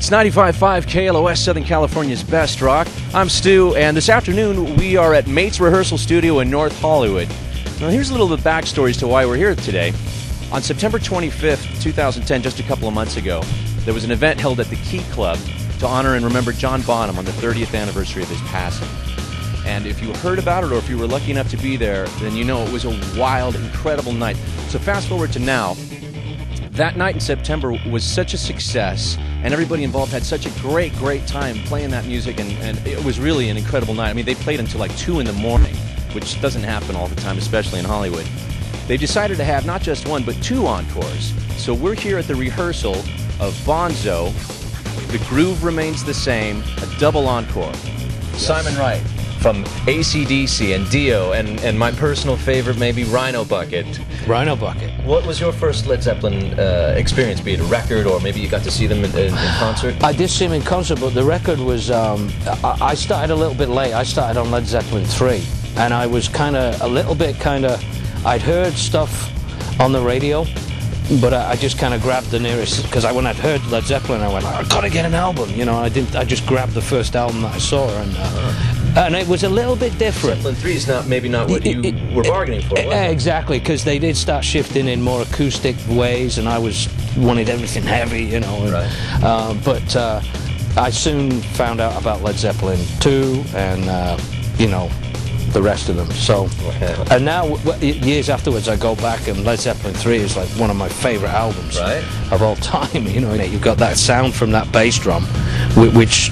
It's 95.5 KLOS, Southern California's best rock. I'm Stu, and this afternoon we are at Bonzo Rehearsal Studio in North Hollywood. Now here's a little bit of backstory as to why we're here today. On September 25th, 2010, just a couple of months ago, there was an event held at the Key Club to honor and remember John Bonham on the 30th anniversary of his passing. And if you heard about it or if you were lucky enough to be there, then you know it was a wild, incredible night. So fast forward to now. That night in September was such a success, and everybody involved had such a great time playing that music, and it was really an incredible night. I mean, they played until like 2 in the morning, which doesn't happen all the time, especially in Hollywood. They decided to have not just one, but 2 encores. So we're here at the rehearsal of Bonzo. The groove remains the same, a double encore. Yes. Simon Wright from AC/DC and Dio, and my personal favorite, maybe Rhino Bucket. Rhino Bucket. What was your first Led Zeppelin experience, be it a record or maybe you got to see them in concert? I did see them in concert, but the record was, I started a little bit late. I started on Led Zeppelin 3, and I was I'd heard stuff on the radio, but I just kind of grabbed the nearest, because when I'd heard Led Zeppelin, I went, I've got to get an album, you know. I just grabbed the first album that I saw, and it was a little bit different. Zeppelin 3 is maybe not what you were bargaining for, was it? Exactly, because they did start shifting in more acoustic ways, and I wanted everything heavy, you know. Right. But I soon found out about Led Zeppelin 2, and you know, the rest of them. So, and now years afterwards, I go back, and Led Zeppelin 3 is like one of my favorite albums of all time. You know, you've got that sound from that bass drum, which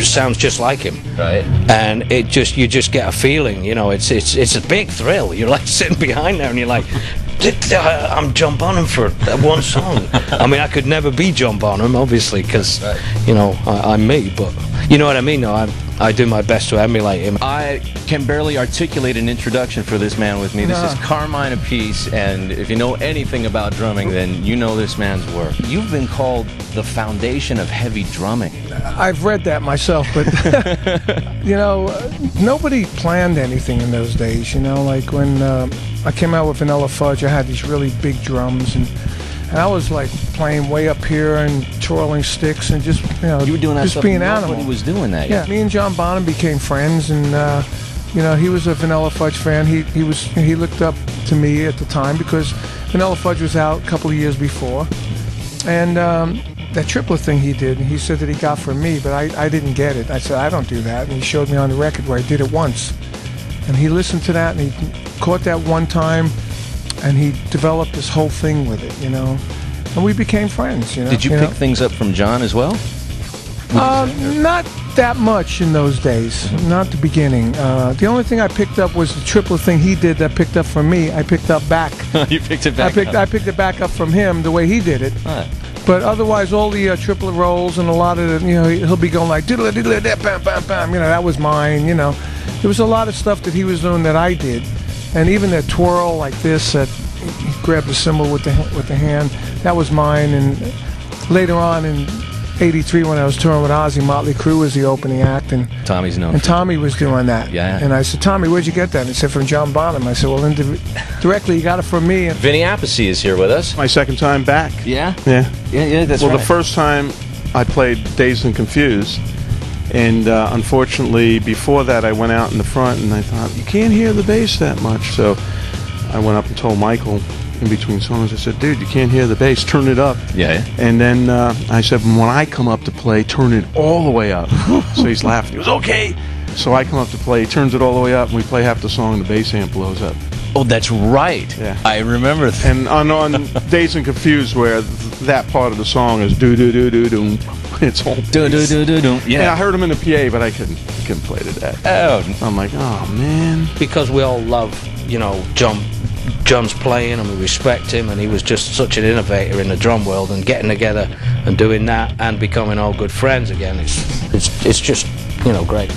sounds just like him, right? And you just get a feeling. You know, it's a big thrill. You're like sitting behind there, and you're like, I'm John Bonham for one song. I mean, I could never be John Bonham, obviously, because you know, I'm me. But you know what I mean? No, I do my best to emulate him. I can barely articulate an introduction for this man with me. This is Carmine Appice, and if you know anything about drumming, then you know this man's work. You've been called the foundation of heavy drumming. I've read that myself, but you know, nobody planned anything in those days. You know, like when I came out with Vanilla Fudge, I had these really big drums, and I was like playing way up here and twirling sticks and just, you know, you were doing that just stuff, being an animal. Nobody was doing that yet. Yeah, me and John Bonham became friends, and you know, he was a Vanilla Fudge fan. He looked up to me at the time because Vanilla Fudge was out a couple of years before, and that triplet thing he did, he said that he got from me, but I didn't get it. I said, I don't do that, and he showed me on the record where I did it once, and he listened to that, and he caught that one time, and he developed this whole thing with it, you know, and we became friends, you know. Did you pick things up from John as well? Not that much in those days, not the beginning. The only thing I picked up was the triplet thing he did that picked up from me. I picked up back. You picked it back up? I picked it back up from him the way he did it. But otherwise, all the triplet rolls and a lot of the, you know, he'll be going like diddle diddle da bam bam bam. You know, that was mine. You know, there was a lot of stuff that he was doing that I did, and even that twirl like this, that he grabbed the cymbal with the hand, that was mine. And later on in '83, when I was touring with Ozzy, Motley Crue was the opening act, and Tommy's known. And Tommy was doing that. Yeah. And I said, Tommy, where'd you get that? And he said, from John Bonham. I said, well, directly, you got it from me. And Vinny Appice is here with us. My second time back. Yeah? Yeah. Yeah, that's right. Well, the first time I played Dazed and Confused, and unfortunately, before that, I went out in the front, and I thought, you can't hear the bass that much. So I went up and told Michael in between songs, I said, dude, you can't hear the bass, turn it up. Yeah. And then I said, when I come up to play, turn it all the way up. So he's laughing. He goes, okay. So I come up to play, he turns it all the way up, and we play half the song, and the bass amp blows up. Oh, that's right. Yeah. I remember that. And on Dazed and Confused, where that part of the song is do-do-do-do-doom, it's all do-do-do-do-doom. Yeah, I heard him in the PA, but I couldn't play to that. Oh. I'm like, oh, man. Because we all love, you know, John's playing, and we respect him, and he was just such an innovator in the drum world, and getting together and doing that and becoming all good friends again, it's just, you know, great.